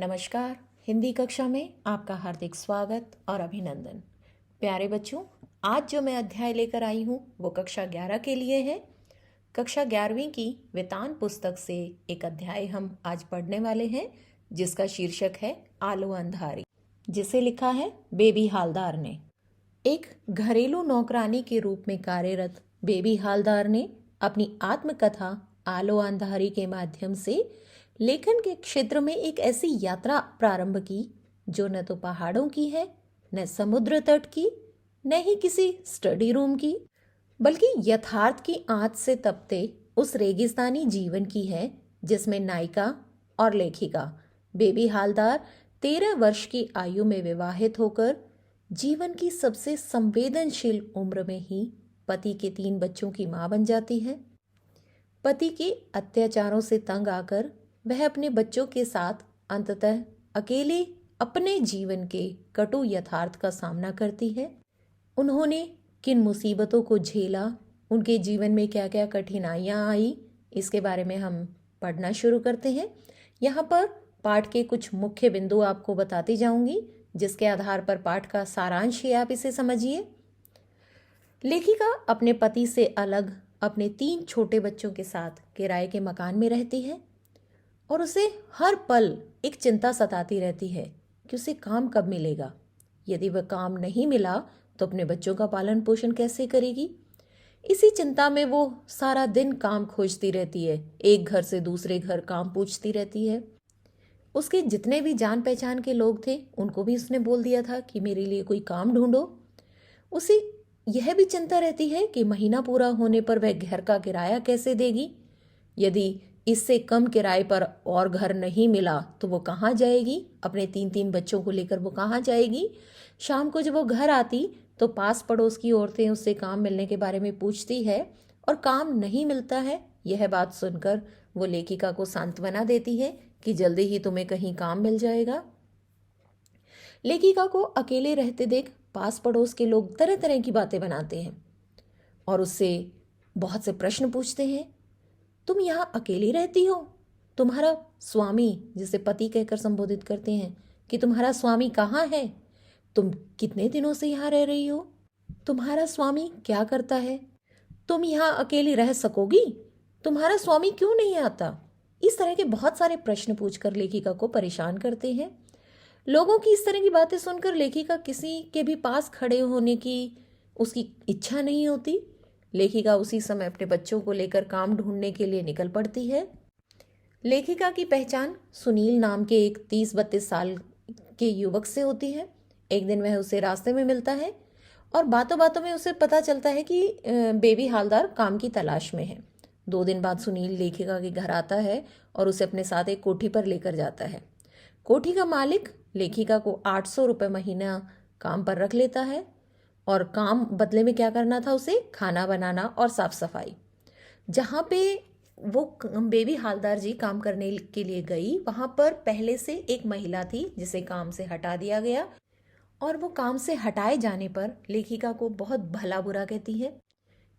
नमस्कार। हिंदी कक्षा में आपका हार्दिक स्वागत और अभिनंदन। प्यारे बच्चों, आज जो मैं अध्याय लेकर आई हूँ वो कक्षा 11 के लिए है। कक्षा 11वीं की वेतान पुस्तक से एक अध्याय हम आज पढ़ने वाले हैं जिसका शीर्षक है आलो अंधारी, जिसे लिखा है बेबी हालदार ने। एक घरेलू नौकरानी के रूप में कार्यरत बेबी हालदार ने अपनी आत्मकथा आलो अंधारी के माध्यम से लेखन के क्षेत्र में एक ऐसी यात्रा प्रारंभ की जो न तो पहाड़ों की है, न समुद्र तट की, न ही किसी स्टडी रूम की, बल्कि यथार्थ की आंच से तपते उस रेगिस्तानी जीवन की है जिसमें नायिका और लेखिका बेबी हालदार 13 वर्ष की आयु में विवाहित होकर जीवन की सबसे संवेदनशील उम्र में ही पति के 3 बच्चों की मां बन जाती है। पति के अत्याचारों से तंग आकर वह अपने बच्चों के साथ अंततः अकेले अपने जीवन के कटु यथार्थ का सामना करती है। उन्होंने किन मुसीबतों को झेला, उनके जीवन में क्या क्या कठिनाइयाँ आई, इसके बारे में हम पढ़ना शुरू करते हैं। यहाँ पर पाठ के कुछ मुख्य बिंदु आपको बताती जाऊंगी जिसके आधार पर पाठ का सारांश है, आप इसे समझिए। लेखिका अपने पति से अलग अपने 3 छोटे बच्चों के साथ किराए के मकान में रहती है और उसे हर पल एक चिंता सताती रहती है कि उसे काम कब मिलेगा। यदि वह काम नहीं मिला तो अपने बच्चों का पालन पोषण कैसे करेगी। इसी चिंता में वो सारा दिन काम खोजती रहती है, एक घर से दूसरे घर काम पूछती रहती है। उसके जितने भी जान पहचान के लोग थे उनको भी उसने बोल दिया था कि मेरे लिए कोई काम ढूंढो। उसे यह भी चिंता रहती है कि महीना पूरा होने पर वह घर का किराया कैसे देगी। यदि इससे कम किराए पर और घर नहीं मिला तो वो कहाँ जाएगी, अपने 3 बच्चों को लेकर वो कहाँ जाएगी। शाम को जब वो घर आती तो पास पड़ोस की औरतें उससे काम मिलने के बारे में पूछती है और काम नहीं मिलता है। यह बात सुनकर वो लेखिका को सांत्वना देती है कि जल्दी ही तुम्हें कहीं काम मिल जाएगा। लेखिका को अकेले रहते देख पास पड़ोस के लोग तरह तरह की बातें बनाते हैं और उससे बहुत से प्रश्न पूछते हैं। तुम यहाँ अकेली रहती हो? तुम्हारा स्वामी, जिसे पति कहकर संबोधित करते हैं, कि तुम्हारा स्वामी कहाँ है? तुम कितने दिनों से यहाँ रह रही हो? तुम्हारा स्वामी क्या करता है? तुम यहाँ अकेली रह सकोगी? तुम्हारा स्वामी क्यों नहीं आता? इस तरह के बहुत सारे प्रश्न पूछकर लेखिका को परेशान करते हैं। लोगों की इस तरह की बातें सुनकर लेखिका किसी के भी पास खड़े होने की उसकी इच्छा नहीं होती। लेखिका उसी समय अपने बच्चों को लेकर काम ढूंढने के लिए निकल पड़ती है। लेखिका की पहचान सुनील नाम के एक 30-32 साल के युवक से होती है। एक दिन वह उसे रास्ते में मिलता है और बातों बातों में उसे पता चलता है कि बेबी हालदार काम की तलाश में है। 2 दिन बाद सुनील लेखिका के घर आता है और उसे अपने साथ एक कोठी पर लेकर जाता है। कोठी का मालिक लेखिका को 800 रुपये महीना काम पर रख लेता है और काम बदले में क्या करना था, उसे खाना बनाना और साफ सफाई। जहाँ पे वो बेबी हालदार जी काम करने के लिए गई वहाँ पर पहले से एक महिला थी जिसे काम से हटा दिया गया और वो काम से हटाए जाने पर लेखिका को बहुत भला बुरा कहती है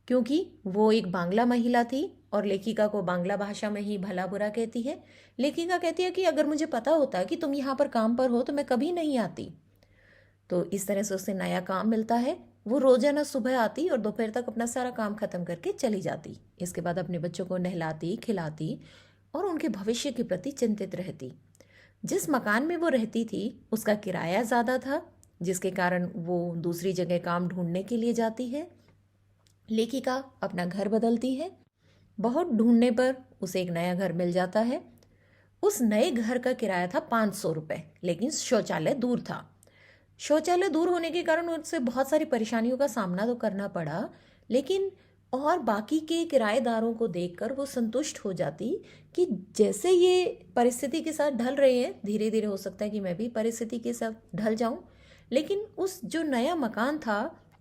क्योंकि वो एक बांग्ला महिला थी और लेखिका को बांग्ला भाषा में ही भला बुरा कहती है। लेखिका कहती है कि अगर मुझे पता होता कि तुम यहाँ पर काम पर हो तो मैं कभी नहीं आती। तो इस तरह से उसे नया काम मिलता है। वो रोजाना सुबह आती और दोपहर तक अपना सारा काम खत्म करके चली जाती। इसके बाद अपने बच्चों को नहलाती, खिलाती और उनके भविष्य के प्रति चिंतित रहती। जिस मकान में वो रहती थी उसका किराया ज़्यादा था जिसके कारण वो दूसरी जगह काम ढूंढने के लिए जाती है। लेखिका अपना घर बदलती है। बहुत ढूंढने पर उसे एक नया घर मिल जाता है। उस नए घर का किराया था 500 रुपये, लेकिन शौचालय दूर था। शौचालय दूर होने के कारण उससे बहुत सारी परेशानियों का सामना तो करना पड़ा, लेकिन और बाकी के किराएदारों को देखकर वो संतुष्ट हो जाती कि जैसे ये परिस्थिति के साथ ढल रहे हैं, धीरे धीरे हो सकता है कि मैं भी परिस्थिति के साथ ढल जाऊं। लेकिन उस जो नया मकान था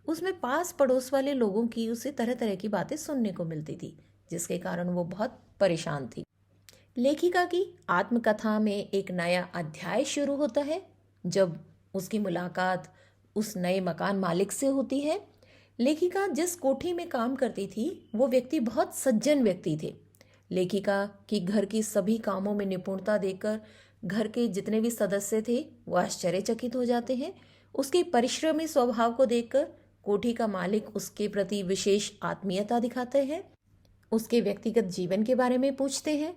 उसमें पास पड़ोस वाले लोगों की उसे तरह तरह की बातें सुनने को मिलती थी जिसके कारण वो बहुत परेशान थी। लेखिका की आत्मकथा में एक नया अध्याय शुरू होता है जब उसकी मुलाकात उस नए मकान मालिक से होती है। लेखिका जिस कोठी में काम करती थी वो व्यक्ति बहुत सज्जन व्यक्ति थे। लेखिका की घर की सभी कामों में निपुणता देखकर घर के जितने भी सदस्य थे वो आश्चर्यचकित हो जाते हैं। उसके परिश्रमी स्वभाव को देखकर कोठी का मालिक उसके प्रति विशेष आत्मीयता दिखाते हैं, उसके व्यक्तिगत जीवन के बारे में पूछते हैं।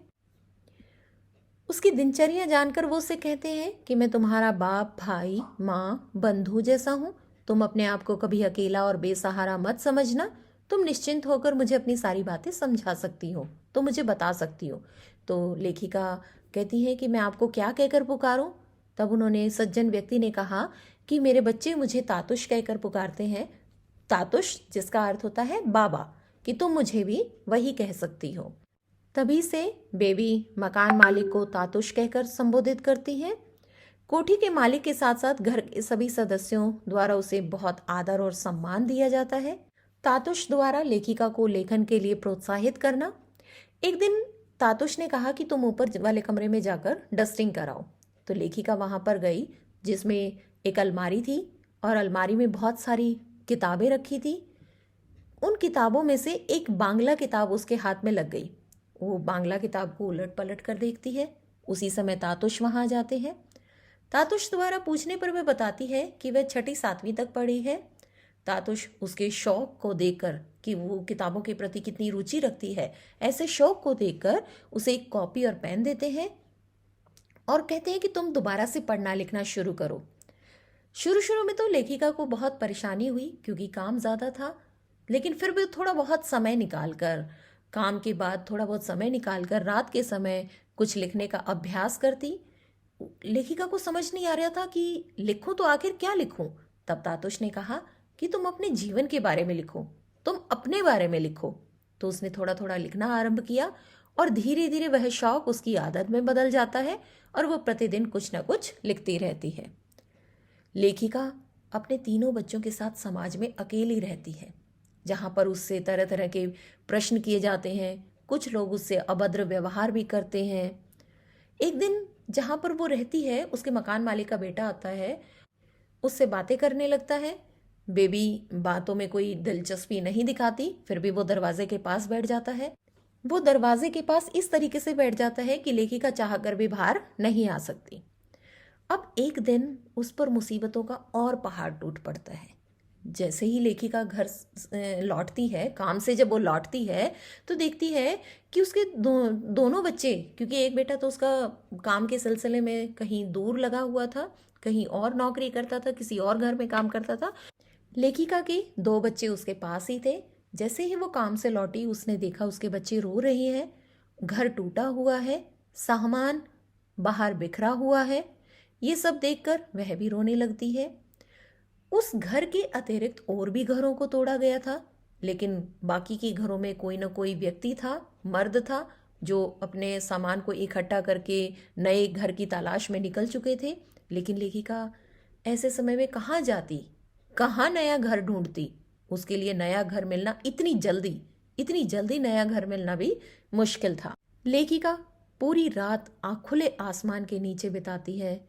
उसकी दिनचर्या जानकर वो उससे कहते हैं कि मैं तुम्हारा बाप, भाई, माँ, बंधु जैसा हूँ। तुम अपने आप को कभी अकेला और बेसहारा मत समझना। तुम निश्चिंत होकर मुझे अपनी सारी बातें समझा सकती हो, तो मुझे बता सकती हो। तो लेखिका कहती है कि मैं आपको क्या कहकर पुकारूं? तब उन्होंने सज्जन व्यक्ति ने कहा कि मेरे बच्चे मुझे तातुश कहकर पुकारते हैं। तातुश जिसका अर्थ होता है बाबा, कि तुम मुझे भी वही कह सकती हो। तभी से बेबी मकान मालिक को तातुश कहकर संबोधित करती है। कोठी के मालिक के साथ साथ घर के सभी सदस्यों द्वारा उसे बहुत आदर और सम्मान दिया जाता है। तातुश द्वारा लेखिका को लेखन के लिए प्रोत्साहित करना। एक दिन तातुश ने कहा कि तुम ऊपर वाले कमरे में जाकर डस्टिंग कराओ। तो लेखिका वहां पर गई, जिसमें एक अलमारी थी और अलमारी में बहुत सारी किताबें रखी थी। उन किताबों में से एक बांग्ला किताब उसके हाथ में लग गई। वो बांग्ला किताब को उलट पलट कर देखती है। उसी समय तातुश वहां आ जाते हैं। तातुश द्वारा पूछने पर वह बताती है कि वह 6ठी 7वीं तक पढ़ी है। तातुश उसके शौक को देखकर कि वो किताबों के प्रति कितनी रुचि रखती है, ऐसे शौक को देखकर उसे एक कॉपी और पेन देते हैं और कहते हैं कि तुम दोबारा से पढ़ना लिखना शुरू करो। शुरू में तो लेखिका को बहुत परेशानी हुई क्योंकि काम ज़्यादा था, लेकिन फिर भी थोड़ा बहुत समय निकालकर, काम के बाद थोड़ा बहुत समय निकालकर रात के समय कुछ लिखने का अभ्यास करती। लेखिका को समझ नहीं आ रहा था कि लिखूं तो आखिर क्या लिखूं। तब तातुश ने कहा कि तुम अपने जीवन के बारे में लिखो, तुम अपने बारे में लिखो। तो उसने थोड़ा थोड़ा लिखना आरंभ किया और धीरे धीरे वह शौक उसकी आदत में बदल जाता है और वह प्रतिदिन कुछ न कुछ लिखती रहती है। लेखिका अपने तीनों बच्चों के साथ समाज में अकेली रहती है, जहाँ पर उससे तरह तरह के प्रश्न किए जाते हैं। कुछ लोग उससे अभद्र व्यवहार भी करते हैं। एक दिन जहाँ पर वो रहती है, उसके मकान मालिक का बेटा आता है, उससे बातें करने लगता है। बेबी बातों में कोई दिलचस्पी नहीं दिखाती, फिर भी वो दरवाजे के पास बैठ जाता है। वो दरवाजे के पास इस तरीके से बैठ जाता है कि लेखिका चाहकर भी बाहर नहीं आ सकती। अब एक दिन उस पर मुसीबतों का और पहाड़ टूट पड़ता है। जैसे ही लेखिका घर लौटती है, काम से जब वो लौटती है तो देखती है कि उसके दोनों बच्चे, क्योंकि एक बेटा तो उसका काम के सिलसिले में कहीं दूर लगा हुआ था, कहीं और नौकरी करता था, किसी और घर में काम करता था। लेखिका के 2 बच्चे उसके पास ही थे। जैसे ही वो काम से लौटी, उसने देखा उसके बच्चे रो रहे हैं, घर टूटा हुआ है, सामान बाहर बिखरा हुआ है। ये सब देखकर वह भी रोने लगती है। उस घर के अतिरिक्त और भी घरों को तोड़ा गया था, लेकिन बाकी के घरों में कोई ना कोई व्यक्ति था, मर्द था, जो अपने सामान को इकट्ठा करके नए घर की तलाश में निकल चुके थे। लेकिन लेखिका ऐसे समय में कहाँ जाती, कहाँ नया घर ढूंढती? उसके लिए नया घर मिलना इतनी जल्दी नया घर मिलना भी मुश्किल था। लेखिका पूरी रात खुले आसमान के नीचे बिताती है।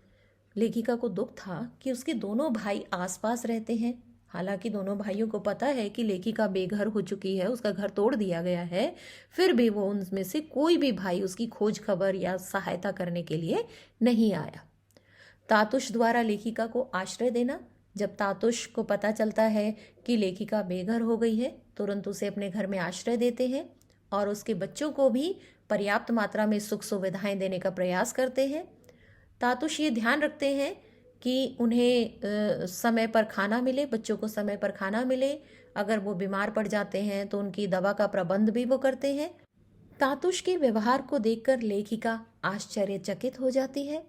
लेखिका को दुख था कि उसके दोनों भाई आसपास रहते हैं। हालांकि दोनों भाइयों को पता है कि लेखिका बेघर हो चुकी है, उसका घर तोड़ दिया गया है, फिर भी वो उनमें से कोई भी भाई उसकी खोज खबर या सहायता करने के लिए नहीं आया। तातुश द्वारा लेखिका को आश्रय देना। जब तातुश को पता चलता है कि लेखिका बेघर हो गई है, तुरंत उसे अपने घर में आश्रय देते हैं और उसके बच्चों को भी पर्याप्त मात्रा में सुख सुविधाएं देने का प्रयास करते हैं। तातुश ये ध्यान रखते हैं कि उन्हें समय पर खाना मिले, बच्चों को समय पर खाना मिले। अगर वो बीमार पड़ जाते हैं तो उनकी दवा का प्रबंध भी वो करते हैं। तातुश के व्यवहार को देखकर लेखिका आश्चर्यचकित हो जाती है।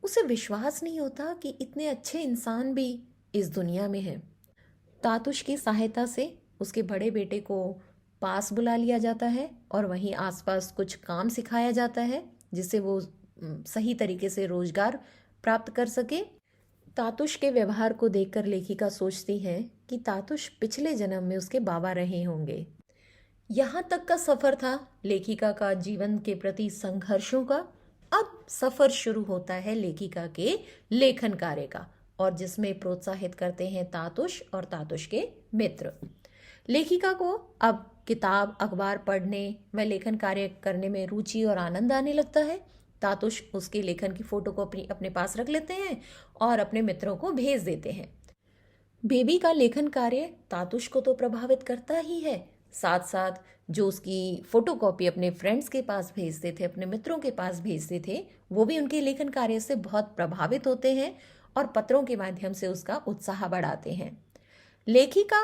उसे विश्वास नहीं होता कि इतने अच्छे इंसान भी इस दुनिया में हैं। तातुश की सहायता से उसके बड़े बेटे को पास बुला लिया जाता है और वहीं आसपास कुछ काम सिखाया जाता है, जिससे वो सही तरीके से रोजगार प्राप्त कर सके। तातुश के व्यवहार को देखकर लेखिका सोचती है कि तातुश पिछले जन्म में उसके बाबा रहे होंगे। यहाँ तक का सफर था लेखिका का जीवन के प्रति संघर्षों का। अब सफर शुरू होता है लेखिका के लेखन कार्य का, और जिसमें प्रोत्साहित करते हैं तातुश और तातुश के मित्र। लेखिका को अब किताब अखबार पढ़ने व लेखन कार्य करने में रुचि और आनंद आने लगता है। तातुश उसके लेखन की फोटो को अपने पास रख लेते हैं और अपने मित्रों को भेज देते हैं। बेबी का लेखन कार्य तातुश को तो प्रभावित करता ही है, साथ साथ जो उसकी फोटोकॉपी अपने फ्रेंड्स के पास भेजते थे, अपने मित्रों के पास भेजते थे, वो भी उनके लेखन कार्य से बहुत प्रभावित होते हैं और पत्रों के माध्यम से उसका उत्साह बढ़ाते हैं। लेखिका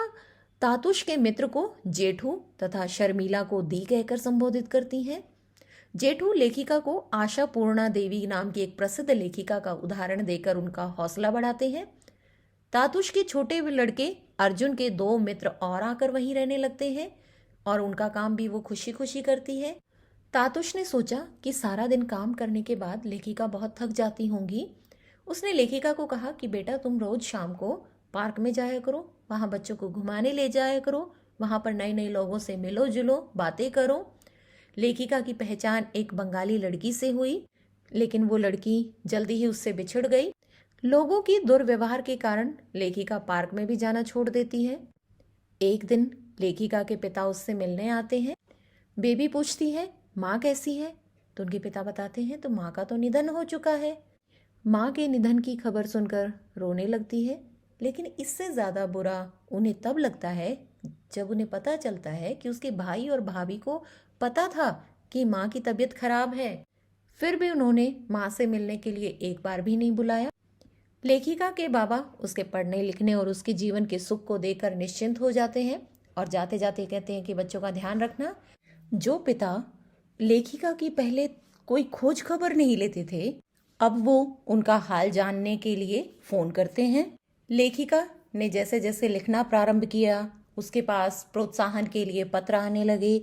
तातुश के मित्र को जेठू तथा शर्मिला को दी कहकर संबोधित करती हैं। जेठू लेखिका को आशा पूर्णा देवी नाम की एक प्रसिद्ध लेखिका का उदाहरण देकर उनका हौसला बढ़ाते हैं। तातुश के छोटे लड़के अर्जुन के 2 मित्र और आकर वहीं रहने लगते हैं और उनका काम भी वो खुशी खुशी करती है। तातुश ने सोचा कि सारा दिन काम करने के बाद लेखिका बहुत थक जाती होंगी। उसने लेखिका को कहा कि बेटा तुम रोज शाम को पार्क में जाया करो, वहाँ बच्चों को घुमाने ले जाया करो, वहाँ पर नए नए लोगों से मिलो जुलो, बातें करो। लेखिका की पहचान एक बंगाली लड़की से हुई, लेकिन वो लड़की जल्दी ही उससे बिछड़ गई। लोगों की दुर्व्यवहार के कारण लेखिका पार्क में भी जाना छोड़ देती है। एक दिन लेखिका के पिता उससे मिलने आते हैं। बेबी पूछती है माँ कैसी है, तो उनके पिता बताते हैं तो माँ का तो निधन हो चुका है। माँ के निधन की खबर सुनकर रोने लगती है, लेकिन इससे ज़्यादा बुरा उन्हें तब लगता है जब उन्हें पता चलता है कि उसके भाई और भाभी को पता था कि माँ की तबीयत खराब है, फिर भी उन्होंने माँ से मिलने के लिए एक बार भी नहीं बुलाया। लेखिका के बाबा उसके पढ़ने लिखने और उसके जीवन के सुख को देखकर निश्चिंत हो जाते हैं और जाते जाते कहते हैं कि बच्चों का ध्यान रखना। जो पिता लेखिका की पहले कोई खोज खबर नहीं लेते थे, अब वो उनका हाल जानने के लिए फ़ोन करते हैं। लेखिका ने जैसे जैसे लिखना प्रारंभ किया, उसके पास प्रोत्साहन के लिए पत्र आने लगे।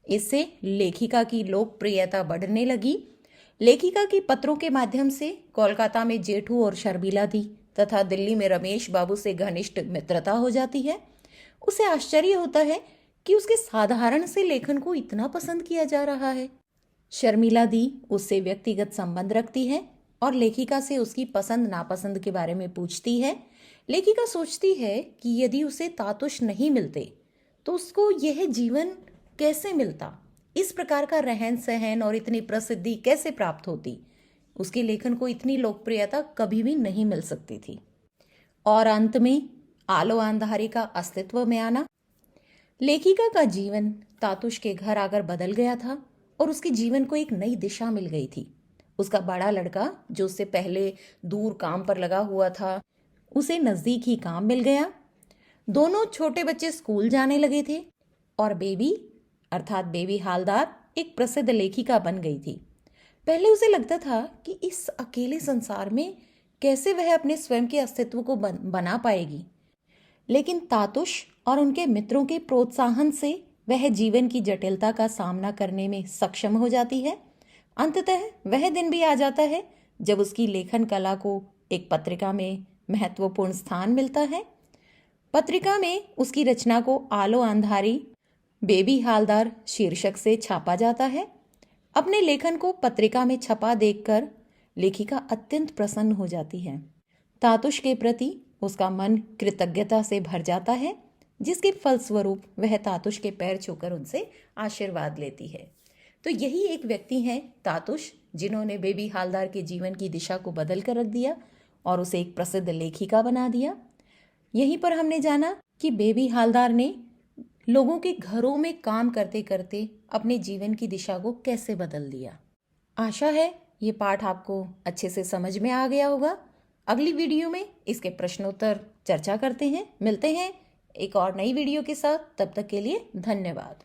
इससे लेखिका की लोकप्रियता बढ़ने लगी। लेखिका की पत्रों के माध्यम से कोलकाता में जेठू और शर्मिला दी तथा दिल्ली में रमेश बाबू से घनिष्ठ मित्रता हो जाती है। उसे आश्चर्य होता है कि उसके साधारण से लेखन को इतना पसंद किया जा रहा है। शर्मिला दी उससे व्यक्तिगत संबंध रखती है और लेखिका से उसकी पसंद नापसंद के बारे में पूछती है। लेखिका सोचती है कि यदि उसे तातुश नहीं मिलते तो उसको यह जीवन कैसे मिलता, इस प्रकार का रहन सहन और इतनी प्रसिद्धि कैसे प्राप्त होती। उसके लेखन को इतनी लोकप्रियता कभी भी नहीं मिल सकती थी। और अंत में आलो अंधारी का अस्तित्व में आना। लेखिका का जीवन तातुश के घर आकर बदल गया था और उसके जीवन को एक नई दिशा मिल गई थी। उसका बड़ा लड़का जो उससे पहले दूर काम पर लगा हुआ था, उसे नजदीक ही काम मिल गया। दोनों छोटे बच्चे स्कूल जाने लगे थे और बेबी अर्थात बेबी हालदार एक प्रसिद्ध लेखिका बन गई थी। पहले उसे लगता था कि इस अकेले संसार में कैसे वह अपने स्वयं के अस्तित्व को बना पाएगी, लेकिन तातुश और उनके मित्रों के प्रोत्साहन से वह जीवन की जटिलता का सामना करने में सक्षम हो जाती है। अंततः वह दिन भी आ जाता है जब उसकी लेखन कला को एक पत्रिका में महत्वपूर्ण स्थान मिलता है। पत्रिका में उसकी रचना को आलो अंधारी बेबी हालदार शीर्षक से छापा जाता है। अपने लेखन को पत्रिका में छपा देखकर लेखिका अत्यंत प्रसन्न हो जाती है। तातुश के प्रति उसका मन कृतज्ञता से भर जाता है, जिसके फलस्वरूप वह तातुश के पैर छूकर उनसे आशीर्वाद लेती है। तो यही एक व्यक्ति हैं तातुश, जिन्होंने बेबी हालदार के जीवन की दिशा को बदल कर रख दिया और उसे एक प्रसिद्ध लेखिका बना दिया। यहीं पर हमने जाना कि बेबी हालदार ने लोगों के घरों में काम करते करते अपने जीवन की दिशा को कैसे बदल दिया। आशा है ये पाठ आपको अच्छे से समझ में आ गया होगा। अगली वीडियो में इसके प्रश्नोत्तर चर्चा करते हैं। मिलते हैं एक और नई वीडियो के साथ। तब तक के लिए धन्यवाद।